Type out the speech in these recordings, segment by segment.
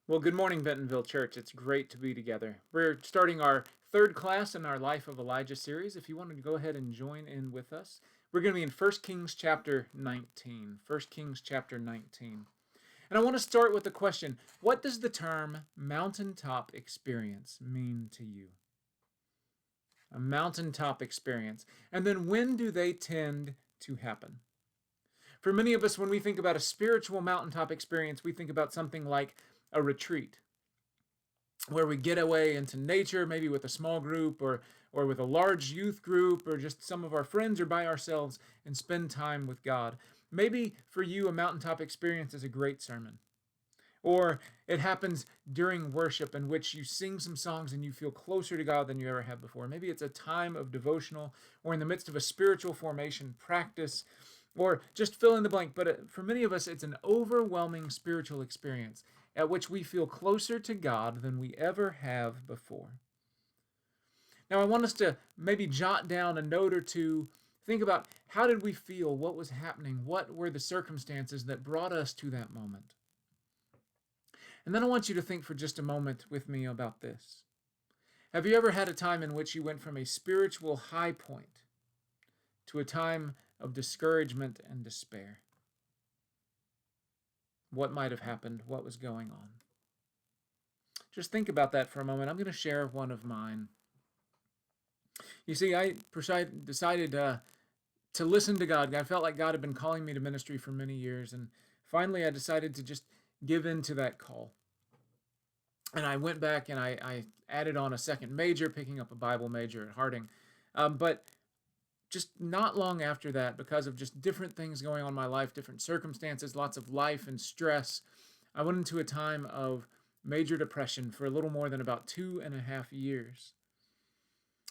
Well, good morning, Bentonville Church. It's great to be together. We're starting our third class in our Life of Elijah series. If you wanted to go ahead and join in with us, we're going to be in 1 Kings chapter 19. 1 Kings chapter 19. And I want to start with the question, what does the term mountaintop experience mean to you? A mountaintop experience. And then when do they tend to happen? For many of us, when we think about a spiritual mountaintop experience, we think about something like a retreat, where we get away into nature, maybe with a small group or with a large youth group, or just some of our friends, or by ourselves, and spend time with God. Maybe for you, a mountaintop experience is a great sermon. Or it happens during worship in which you sing some songs and you feel closer to God than you ever have before. Maybe it's a time of devotional or in the midst of a spiritual formation practice, or just fill in the blank. But for many of us, it's an overwhelming spiritual experience at which we feel closer to God than we ever have before. Now, I want us to maybe jot down a note or two. Think about, how did we feel? What was happening? What were the circumstances that brought us to that moment? And then I want you to think for just a moment with me about this. Have you ever had a time in which you went from a spiritual high point to a time of discouragement and despair? What might have happened? What was going on? Just think about that for a moment. I'm going to share one of mine. You see, I decided to listen to God. I felt like God had been calling me to ministry for many years, and finally I decided to just give in to that call. And I went back and I added on a second major, picking up a Bible major at Harding. But just not long after that, because of just different things going on in my life, different circumstances, lots of life and stress, I went into a time of major depression for a little more than about 2.5 years.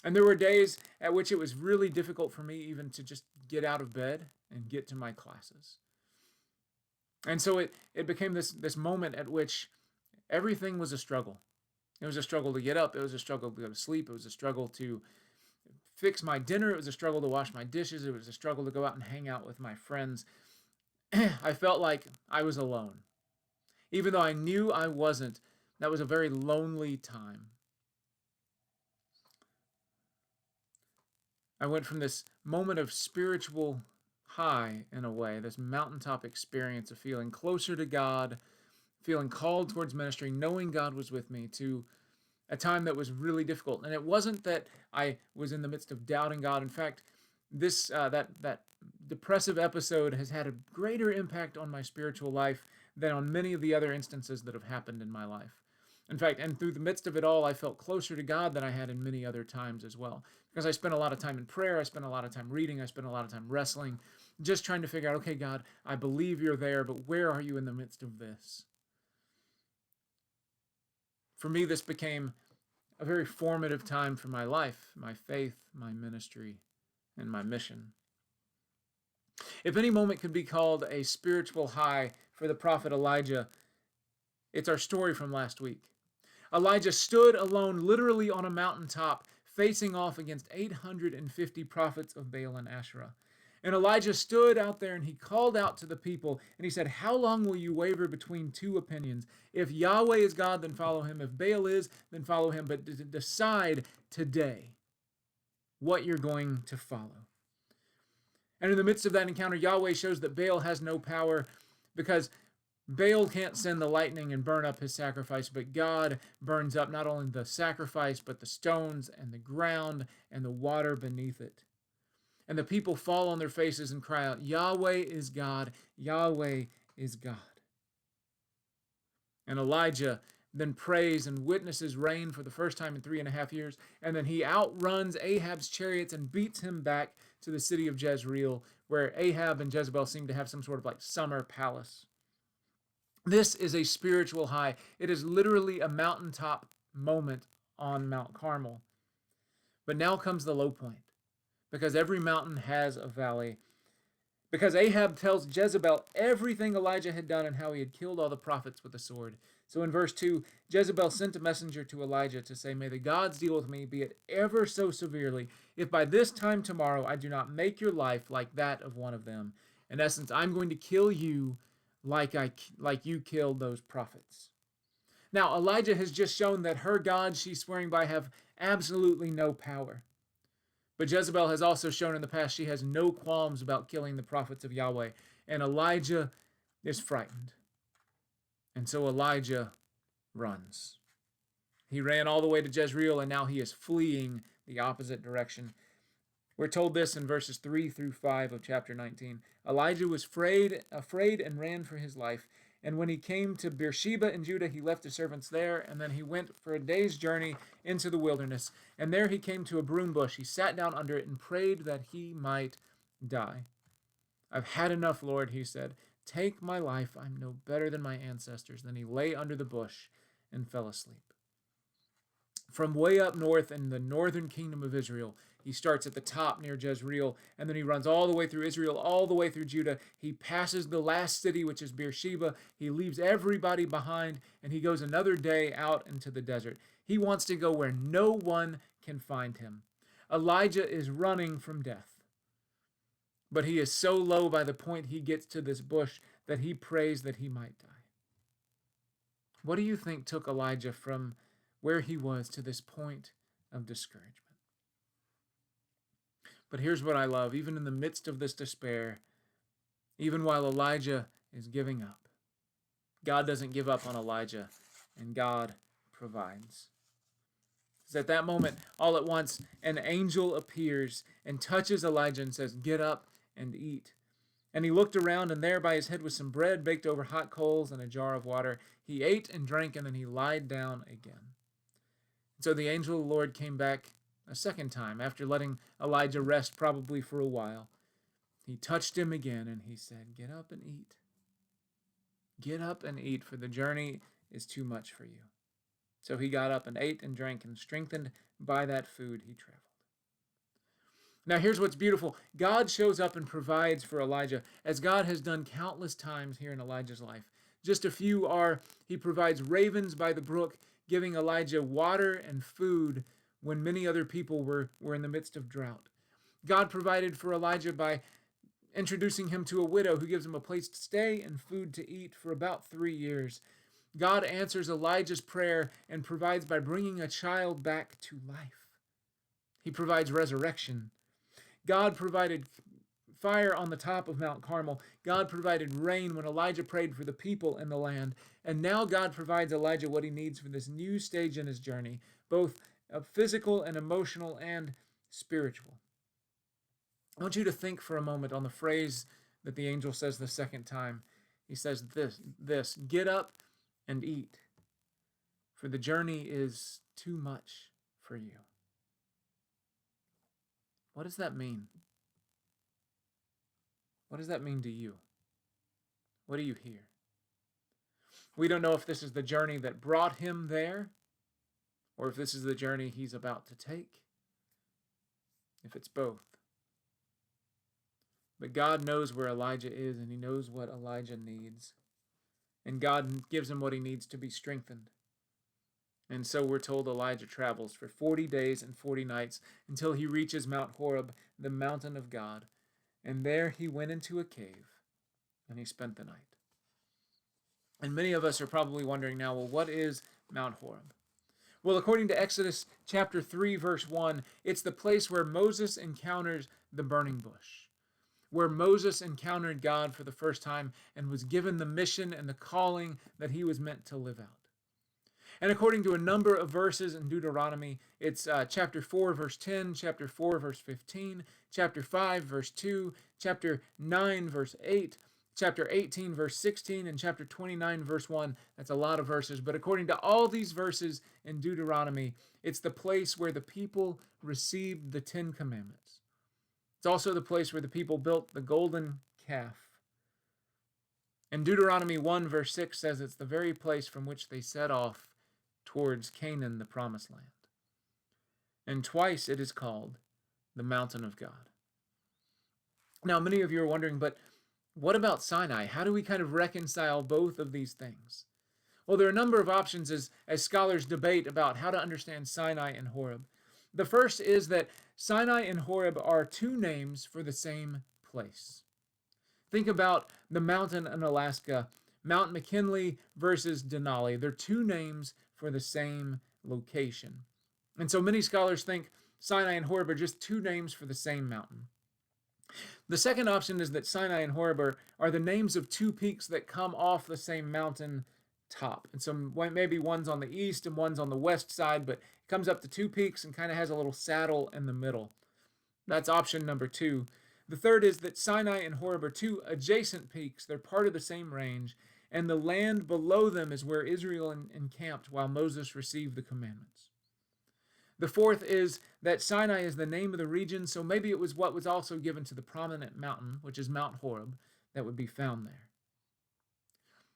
And there were days at which it was really difficult for me even to just get out of bed and get to my classes. And so it became this moment at which everything was a struggle. It was a struggle to get up. It was a struggle to go to sleep. It was a struggle to fix my dinner. It was a struggle to wash my dishes. It was a struggle to go out and hang out with my friends. I felt like I was alone. Even though I knew I wasn't, that was a very lonely time. I went from this moment of spiritual high, in a way, this mountaintop experience of feeling closer to God, feeling called towards ministry, knowing God was with me, to a time that was really difficult. And it wasn't that I was in the midst of doubting God. In fact, this that depressive episode has had a greater impact on my spiritual life than on many of the other instances that have happened in my life. In fact, and through the midst of it all, I felt closer to God than I had in many other times as well. Because I spent a lot of time in prayer, I spent a lot of time reading, I spent a lot of time wrestling, just trying to figure out, okay, God, I believe you're there, but where are you in the midst of this? For me, this became a very formative time for my life, my faith, my ministry, and my mission. If any moment could be called a spiritual high for the prophet Elijah, it's our story from last week. Elijah stood alone, literally on a mountaintop, facing off against 850 prophets of Baal and Asherah. And Elijah stood out there and he called out to the people and he said, "How long will you waver between two opinions? If Yahweh is God, then follow him. If Baal is, then follow him. But decide today what you're going to follow." And in the midst of that encounter, Yahweh shows that Baal has no power, because Baal can't send the lightning and burn up his sacrifice, but God burns up not only the sacrifice, but the stones and the ground and the water beneath it. And the people fall on their faces and cry out, "Yahweh is God, Yahweh is God." And Elijah then prays and witnesses rain for the first time in 3.5 years. And then he outruns Ahab's chariots and beats him back to the city of Jezreel, where Ahab and Jezebel seem to have some sort of like summer palace. This is a spiritual high. It is literally a mountaintop moment on Mount Carmel. But now comes the low point, because every mountain has a valley. Because Ahab tells Jezebel everything Elijah had done and how he had killed all the prophets with a sword. So in verse 2, Jezebel sent a messenger to Elijah to say, "May the gods deal with me, be it ever so severely, if by this time tomorrow I do not make your life like that of one of them. In essence, I'm going to kill you like you killed those prophets." Now, Elijah has just shown that her gods she's swearing by have absolutely no power. But Jezebel has also shown in the past she has no qualms about killing the prophets of Yahweh. And Elijah is frightened. And so Elijah runs. He ran all the way to Jezreel, and now he is fleeing the opposite direction. We're told this in verses 3 through 5 of chapter 19. Elijah was afraid and ran for his life. And when he came to Beersheba in Judah, he left his servants there, and then he went for a day's journey into the wilderness. And there he came to a broom bush. He sat down under it and prayed that he might die. I've had enough, Lord, he said. Take my life. I'm no better than my ancestors. Then he lay under the bush and fell asleep. From way up north in the northern kingdom of Israel, he starts at the top near Jezreel, and then he runs all the way through Israel, all the way through Judah. He passes the last city, which is Beersheba. He leaves everybody behind, and he goes another day out into the desert. He wants to go where no one can find him. Elijah is running from death. But he is so low by the point he gets to this bush that he prays that he might die. What do you think took Elijah from where he was to this point of discouragement? But here's what I love. Even in the midst of this despair, even while Elijah is giving up, God doesn't give up on Elijah, and God provides. It's at that moment, all at once, an angel appears and touches Elijah and says, "Get up and eat." And he looked around, and there by his head was some bread baked over hot coals and a jar of water. He ate and drank, and then he lied down again. So the angel of the Lord came back a second time, after letting Elijah rest probably for a while. He touched him again, and he said, "Get up and eat. Get up and eat, for the journey is too much for you." So he got up and ate and drank, and strengthened by that food, he traveled. Now here's what's beautiful. God shows up and provides for Elijah, as God has done countless times here in Elijah's life. Just a few are, he provides ravens by the brook, giving Elijah water and food when many other people were in the midst of drought. God provided for Elijah by introducing him to a widow who gives him a place to stay and food to eat for about 3 years. God answers Elijah's prayer and provides by bringing a child back to life. He provides resurrection. God provided fire on the top of Mount Carmel. God provided rain when Elijah prayed for the people in the land. And now God provides Elijah what he needs for this new stage in his journey, both physical and emotional and spiritual. I want you to think for a moment on the phrase that the angel says the second time. He says this, "Get up and eat, for the journey is too much for you." What does that mean? What does that mean to you? What do you hear? We don't know if this is the journey that brought him there, or if this is the journey he's about to take, if it's both. But God knows where Elijah is, and he knows what Elijah needs. And God gives him what he needs to be strengthened. And so we're told Elijah travels for 40 days and 40 nights until he reaches Mount Horeb, the mountain of God. And there he went into a cave and he spent the night. And many of us are probably wondering now, well, what is Mount Horeb? Well, according to Exodus chapter 3, verse 1, it's the place where Moses encounters the burning bush, where Moses encountered God for the first time and was given the mission and the calling that he was meant to live out. And according to a number of verses in Deuteronomy, it's chapter 4, verse 10, chapter 4, verse 15, chapter 5, verse 2, chapter 9, verse 8, chapter 18, verse 16, and chapter 29, verse 1. That's a lot of verses, but according to all these verses in Deuteronomy, it's the place where the people received the 10 Commandments. It's also the place where the people built the golden calf. And Deuteronomy 1, verse 6 says it's the very place from which they set off towards Canaan, the promised land. And twice it is called the mountain of God. Now, many of you are wondering, but what about Sinai? How do we kind of reconcile both of these things? Well, there are a number of options as scholars debate about how to understand Sinai and Horeb. The first is that Sinai and Horeb are two names for the same place. Think about the mountain in Alaska. Mount McKinley versus Denali. They're two names for the same location. And so many scholars think Sinai and Horeb are just two names for the same mountain. The second option is that Sinai and Horeb are the names of two peaks that come off the same mountain top. And so maybe one's on the east and one's on the west side, but it comes up to two peaks and kind of has a little saddle in the middle. That's option number two. The third is that Sinai and Horeb are two adjacent peaks. They're part of the same range, and the land below them is where Israel encamped while Moses received the commandments. The fourth is that Sinai is the name of the region, so maybe it was what was also given to the prominent mountain, which is Mount Horeb, that would be found there.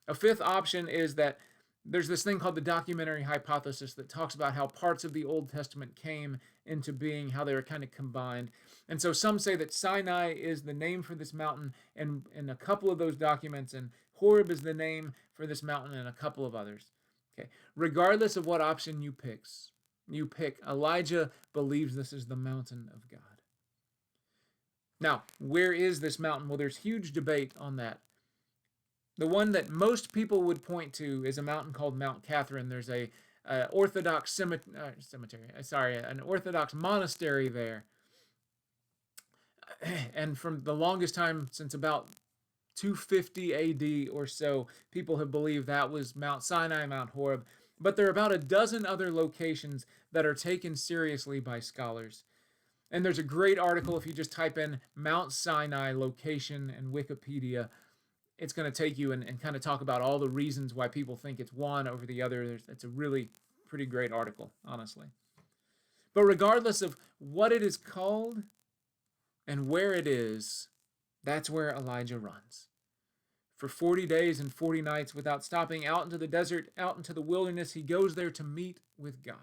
A fifth option is that there's this thing called the documentary hypothesis that talks about how parts of the Old Testament came into being, how they were kind of combined. And so some say that Sinai is the name for this mountain in a couple of those documents, and Horeb is the name for this mountain in a couple of others. Okay. Regardless of what option you pick, Elijah believes this is the mountain of God. Now, where is this mountain? Well, there's huge debate on that. The one that most people would point to is a mountain called Mount Catherine. There's an Orthodox an Orthodox monastery there. And from the longest time, since about 250 AD or so, people have believed that was Mount Sinai, Mount Horeb. But there are about a dozen other locations that are taken seriously by scholars. And there's a great article if you just type in Mount Sinai location in Wikipedia. It's going to take you and kind of talk about all the reasons why people think it's one over the other. It's a really pretty great article, honestly. But regardless of what it is called and where it is, that's where Elijah runs. For 40 days and 40 nights without stopping, out into the desert, out into the wilderness, he goes there to meet with God.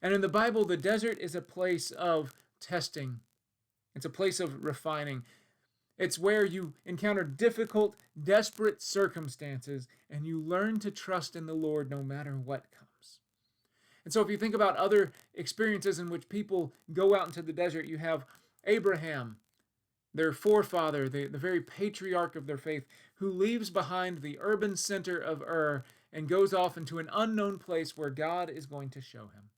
And in the Bible, the desert is a place of testing. It's a place of refining. It's where you encounter difficult, desperate circumstances, and you learn to trust in the Lord no matter what comes. And so if you think about other experiences in which people go out into the desert, you have Abraham, their forefather, the very patriarch of their faith, who leaves behind the urban center of Ur and goes off into an unknown place where God is going to show him.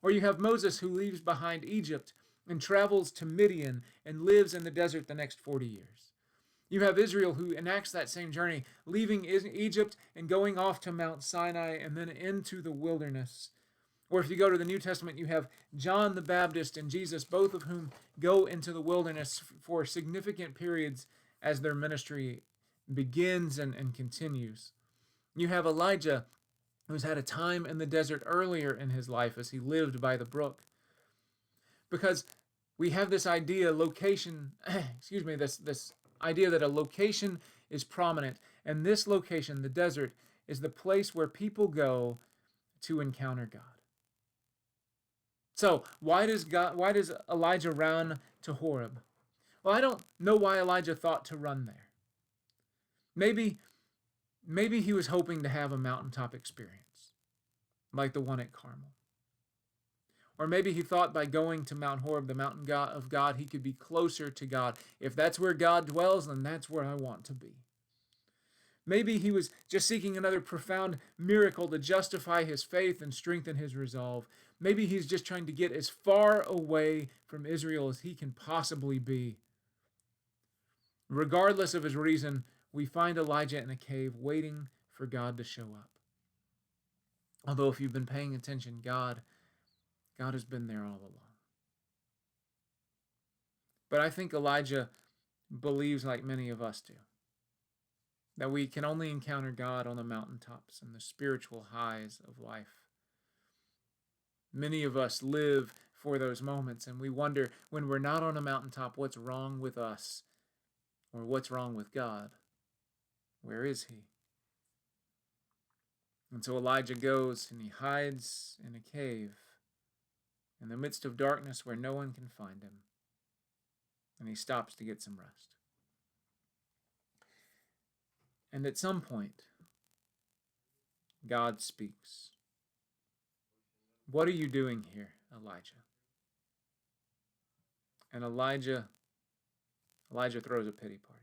Or you have Moses, who leaves behind Egypt and travels to Midian and lives in the desert the next 40 years. You have Israel, who enacts that same journey, leaving Egypt and going off to Mount Sinai and then into the wilderness. Or if you go to the New Testament, you have John the Baptist and Jesus, both of whom go into the wilderness for significant periods as their ministry begins and continues. You have Elijah, who's had a time in the desert earlier in his life as he lived by the brook. Because we have this idea, this idea that a location is prominent, and this location, the desert, is the place where people go to encounter God. So, why does Elijah run to Horeb? Well, I don't know why Elijah thought to run there. Maybe he was hoping to have a mountaintop experience, like the one at Carmel. Or maybe he thought by going to Mount Horeb, the mountain of God, he could be closer to God. If that's where God dwells, then that's where I want to be. Maybe he was just seeking another profound miracle to justify his faith and strengthen his resolve. Maybe he's just trying to get as far away from Israel as he can possibly be. Regardless of his reason, we find Elijah in a cave waiting for God to show up. Although if you've been paying attention, God has been there all along. But I think Elijah believes, like many of us do, that we can only encounter God on the mountaintops and the spiritual highs of life. Many of us live for those moments, and we wonder, when we're not on a mountaintop, what's wrong with us? Or what's wrong with God? Where is he? And so Elijah goes and he hides in a cave in the midst of darkness where no one can find him. And he stops to get some rest. And at some point, God speaks. What are you doing here, Elijah? And Elijah throws a pity party.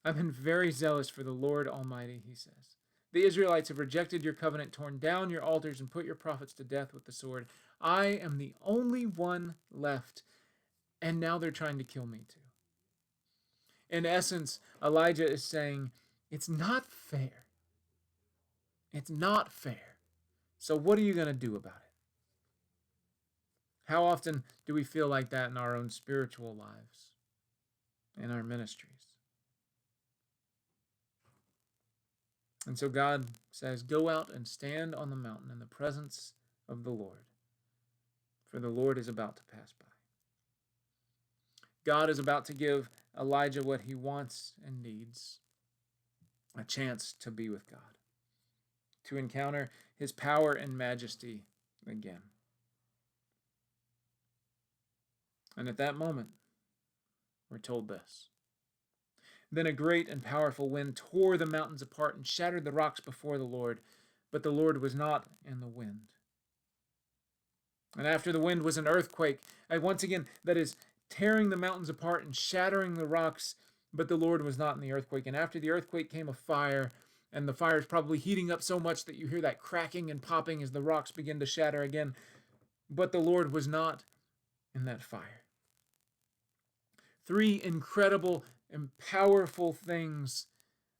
I've been very zealous for the Lord Almighty, he says. The Israelites have rejected your covenant, torn down your altars, and put your prophets to death with the sword. I am the only one left, and now they're trying to kill me too. In essence, Elijah is saying, it's not fair. It's not fair. So what are you going to do about it? How often do we feel like that in our own spiritual lives, in our ministries? And so God says, go out and stand on the mountain in the presence of the Lord, for the Lord is about to pass by. God is about to give Elijah what he wants and needs, a chance to be with God, to encounter his power and majesty again. And at that moment, we're told this. Then a great and powerful wind tore the mountains apart and shattered the rocks before the Lord, but the Lord was not in the wind. And after the wind was an earthquake, once again, that is tearing the mountains apart and shattering the rocks, but the Lord was not in the earthquake. And after the earthquake came a fire, and the fire is probably heating up so much that you hear that cracking and popping as the rocks begin to shatter again, but the Lord was not in that fire. Three incredible and powerful things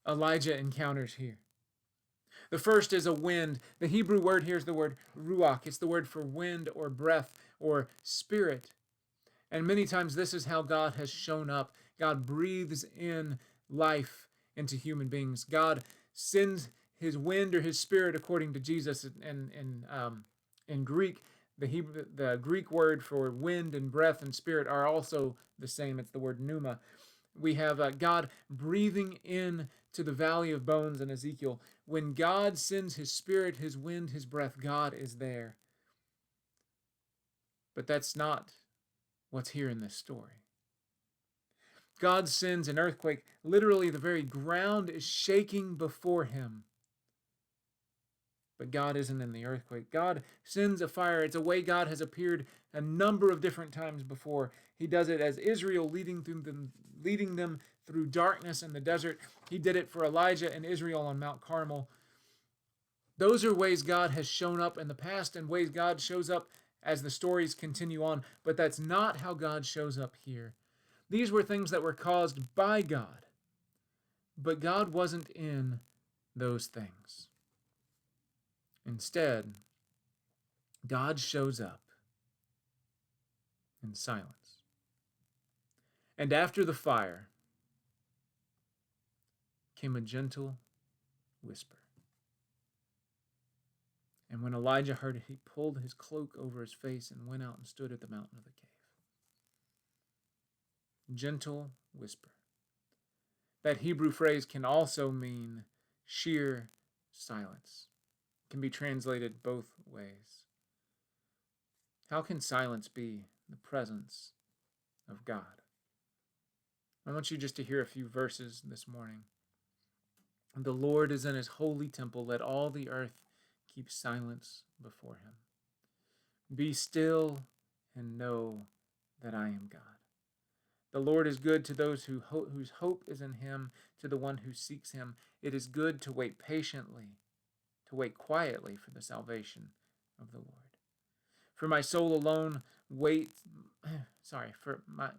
Elijah encounters here. The first is a wind. The Hebrew word here is the word ruach. It's the word for wind or breath or spirit. And many times this is how God has shown up. God breathes in life into human beings. God sends his wind or his spirit, according to Jesus. In Greek, the Greek word for wind and breath and spirit are also the same. It's the word pneuma. We have God breathing in to the valley of bones in Ezekiel. When God sends his spirit, his wind, his breath, God is there. But that's not what's here in this story. God sends an earthquake. Literally, the very ground is shaking before him. But God isn't in the earthquake. God sends a fire. It's a way God has appeared a number of different times before. He does it as Israel, leading them through darkness in the desert. He did it for Elijah and Israel on Mount Carmel. Those are ways God has shown up in the past and ways God shows up as the stories continue on. But that's not how God shows up here. These were things that were caused by God. But God wasn't in those things. Instead, God shows up in silence. And after the fire came a gentle whisper. And when Elijah heard it, he pulled his cloak over his face and went out and stood at the mountain of the cave. Gentle whisper. That Hebrew phrase can also mean sheer silence. It can be translated both ways. How can silence be the presence of God? I want you just to hear a few verses this morning. The Lord is in his holy temple. Let all the earth keep silence before him. Be still and know that I am God. The Lord is good to those whose hope is in him, to the one who seeks him. It is good to wait patiently, to wait quietly for the salvation of the Lord. For my soul alone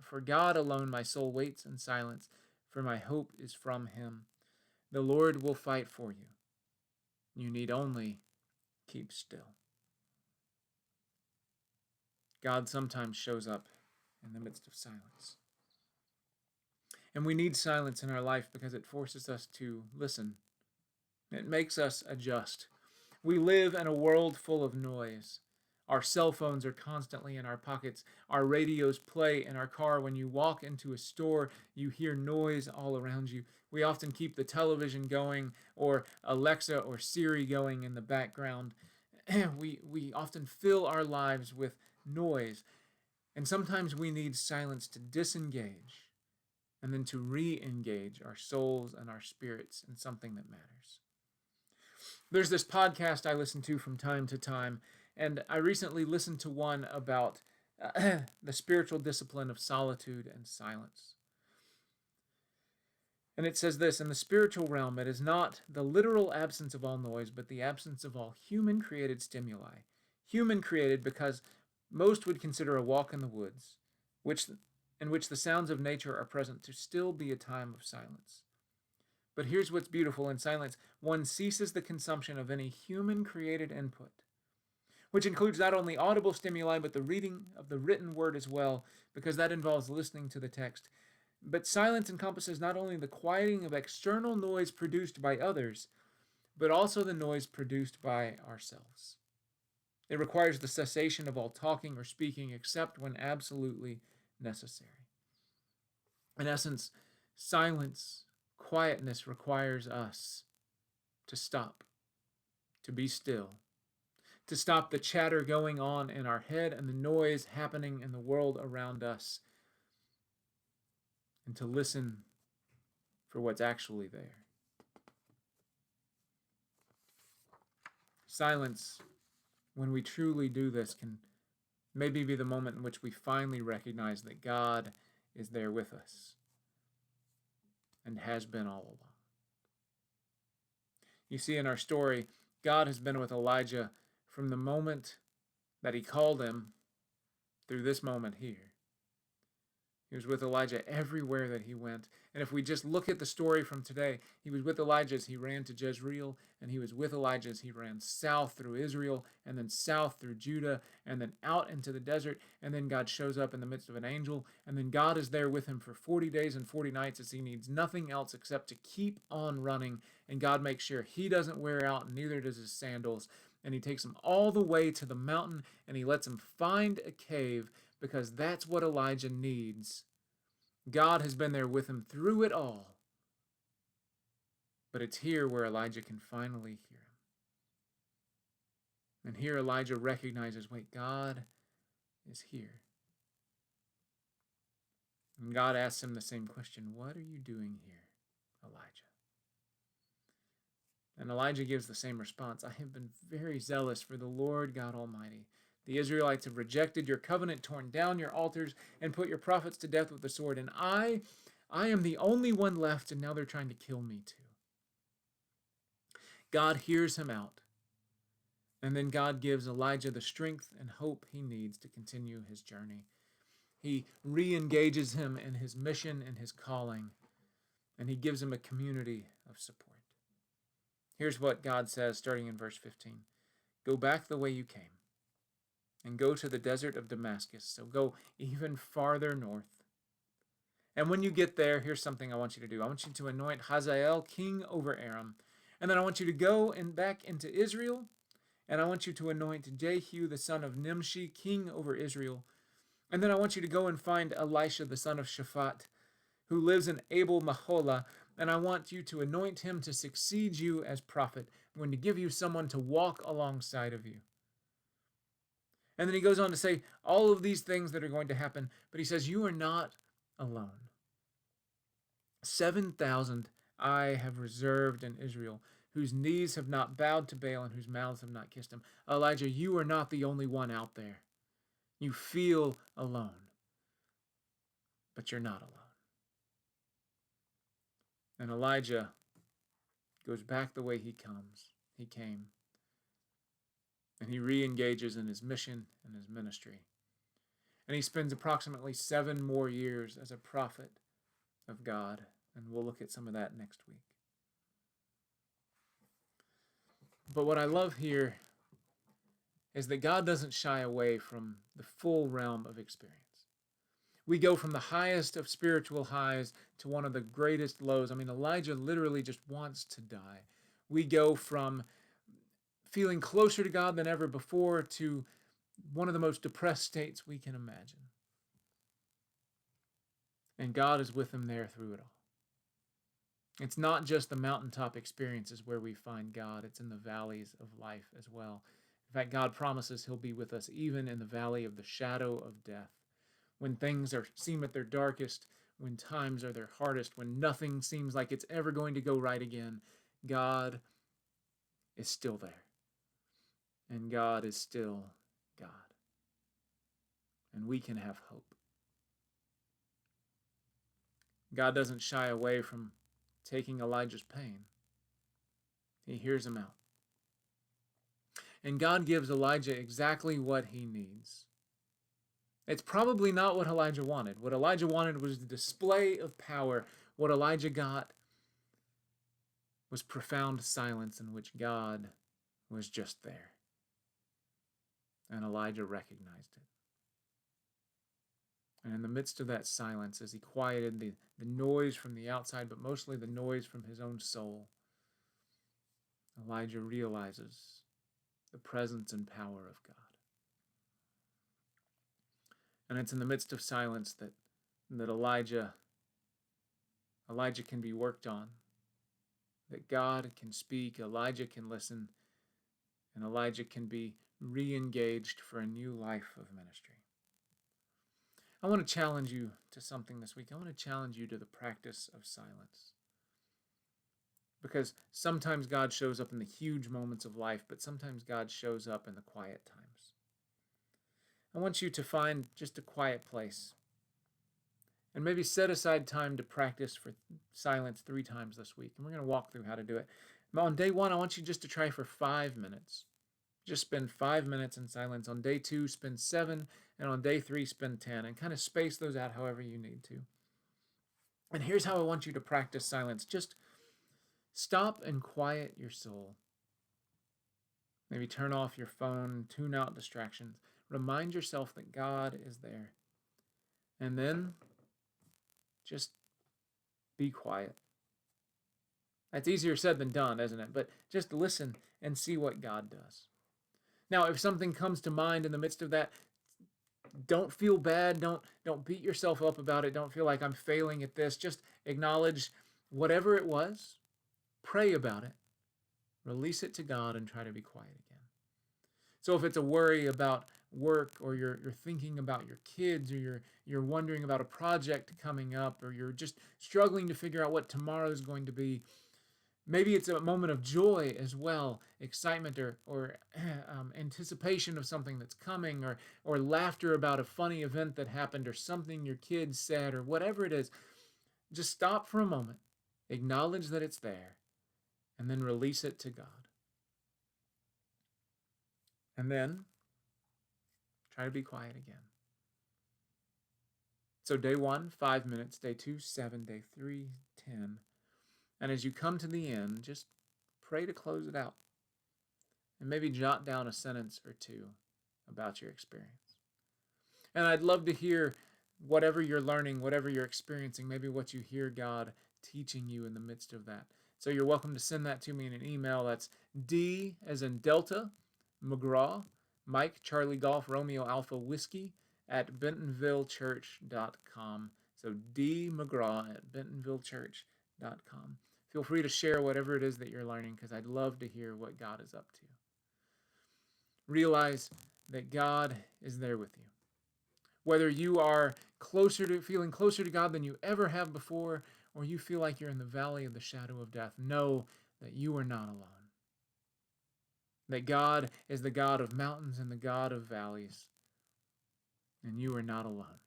for God alone my soul waits in silence, for my hope is from him. The Lord will fight for you. You need only keep still. God sometimes shows up in the midst of silence. And we need silence in our life because it forces us to listen. It makes us adjust. We live in a world full of noise. Our cell phones are constantly in our pockets. Our radios play in our car. When you walk into a store, you hear noise all around you. We often keep the television going or Alexa or Siri going in the background. We often fill our lives with noise. And sometimes we need silence to disengage and then to re-engage our souls and our spirits in something that matters. There's this podcast I listen to from time to time, and I recently listened to one about the spiritual discipline of solitude and silence. And it says this, in the spiritual realm, it is not the literal absence of all noise, but the absence of all human created stimuli. Human created because most would consider a walk in the woods, in which the sounds of nature are present, to still be a time of silence. But here's what's beautiful in silence. One ceases the consumption of any human created input, which includes not only audible stimuli, but the reading of the written word as well, because that involves listening to the text. But silence encompasses not only the quieting of external noise produced by others, but also the noise produced by ourselves. It requires the cessation of all talking or speaking except when absolutely necessary. In essence, silence, quietness requires us to stop, to be still, to stop the chatter going on in our head and the noise happening in the world around us, and to listen for what's actually there. Silence, when we truly do this, can maybe be the moment in which we finally recognize that God is there with us and has been all along. You see, in our story, God has been with Elijah from the moment that he called him through this moment here. He was with Elijah everywhere that he went. And if we just look at the story from today, he was with Elijah as he ran to Jezreel, and he was with Elijah as he ran south through Israel, and then south through Judah, and then out into the desert, and then God shows up in the midst of an angel, and then God is there with him for 40 days and 40 nights as he needs nothing else except to keep on running, and God makes sure he doesn't wear out, and neither does his sandals, and he takes him all the way to the mountain, and he lets him find a cave, because that's what Elijah needs. God has been there with him through it all. But it's here where Elijah can finally hear him. And here Elijah recognizes, wait, God is here. And God asks him the same question, what are you doing here, Elijah? And Elijah gives the same response, I have been very zealous for the Lord God Almighty. The Israelites have rejected your covenant, torn down your altars, and put your prophets to death with the sword. And I am the only one left, and now they're trying to kill me too. God hears him out. And then God gives Elijah the strength and hope he needs to continue his journey. He re-engages him in his mission and his calling, and he gives him a community of support. Here's what God says, starting in verse 15. Go back the way you came, and go to the desert of Damascus. So go even farther north. And when you get there, here's something I want you to do. I want you to anoint Hazael king over Aram. And then I want you to go and back into Israel. And I want you to anoint Jehu the son of Nimshi king over Israel. And then I want you to go and find Elisha the son of Shaphat, who lives in Abel Maholah. And I want you to anoint him to succeed you as prophet. I'm going to give you someone to walk alongside of you. And then he goes on to say all of these things that are going to happen, but he says, you are not alone. 7,000 I have reserved in Israel, whose knees have not bowed to Baal and whose mouths have not kissed him. Elijah, you are not the only one out there. You feel alone, but you're not alone. And Elijah goes back the way he came. And he re-engages in his mission and his ministry. And he spends approximately 7 more years as a prophet of God. And we'll look at some of that next week. But what I love here is that God doesn't shy away from the full realm of experience. We go from the highest of spiritual highs to one of the greatest lows. I mean, Elijah literally just wants to die. We go from feeling closer to God than ever before to one of the most depressed states we can imagine. And God is with him there through it all. It's not just the mountaintop experiences where we find God. It's in the valleys of life as well. In fact, God promises he'll be with us even in the valley of the shadow of death. When things seem at their darkest, when times are their hardest, when nothing seems like it's ever going to go right again, God is still there. And God is still God. And we can have hope. God doesn't shy away from taking Elijah's pain. He hears him out. And God gives Elijah exactly what he needs. It's probably not what Elijah wanted. What Elijah wanted was the display of power. What Elijah got was profound silence in which God was just there. And Elijah recognized it. And in the midst of that silence, as he quieted the noise from the outside, but mostly the noise from his own soul, Elijah realizes the presence and power of God. And it's in the midst of silence that Elijah can be worked on, that God can speak, Elijah can listen, and Elijah can be re-engaged for a new life of ministry. I want to challenge you to something this week. I want to challenge you to the practice of silence. Because sometimes God shows up in the huge moments of life, but sometimes God shows up in the quiet times. I want you to find just a quiet place and maybe set aside time to practice for silence 3 times this week. And we're going to walk through how to do it. On day 1, I want you just to try for 5 minutes. Just spend 5 minutes in silence. On day 2, spend 7. And on day 3, spend 10. And kind of space those out however you need to. And here's how I want you to practice silence. Just stop and quiet your soul. Maybe turn off your phone, tune out distractions. Remind yourself that God is there. And then just be quiet. That's easier said than done, isn't it? But just listen and see what God does. Now, if something comes to mind in the midst of that, don't feel bad. Don't beat yourself up about it. Don't feel like I'm failing at this. Just acknowledge whatever it was. Pray about it. Release it to God and try to be quiet again. So if it's a worry about work, or you're thinking about your kids, or you're wondering about a project coming up, or you're just struggling to figure out what tomorrow is going to be, maybe it's a moment of joy as well, excitement or anticipation of something that's coming, or laughter about a funny event that happened, or something your kids said, or whatever it is. Just stop for a moment, acknowledge that it's there, and then release it to God. And then try to be quiet again. So day 1, 5 minutes. Day 2, 7. Day 3, 10. And as you come to the end, just pray to close it out. And maybe jot down a sentence or 2 about your experience. And I'd love to hear whatever you're learning, whatever you're experiencing, maybe what you hear God teaching you in the midst of that. So you're welcome to send that to me in an email. That's D as in Delta, McGraw, Mike, Charlie, Golf, Romeo, Alpha, Whiskey at bentonvillechurch.com. So D McGraw at bentonvillechurch.com. Feel free to share whatever it is that you're learning, because I'd love to hear what God is up to. Realize that God is there with you. Whether you are feeling closer to God than you ever have before, or you feel like you're in the valley of the shadow of death, know that you are not alone. That God is the God of mountains and the God of valleys, and you are not alone.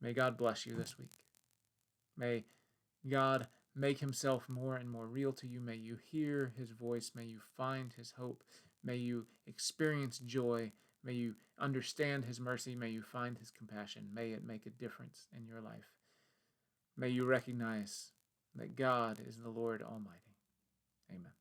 May God bless you this week. May God make himself more and more real to you. May you hear his voice. May you find his hope. May you experience joy. May you understand his mercy. May you find his compassion. May it make a difference in your life. May you recognize that God is the Lord Almighty. Amen.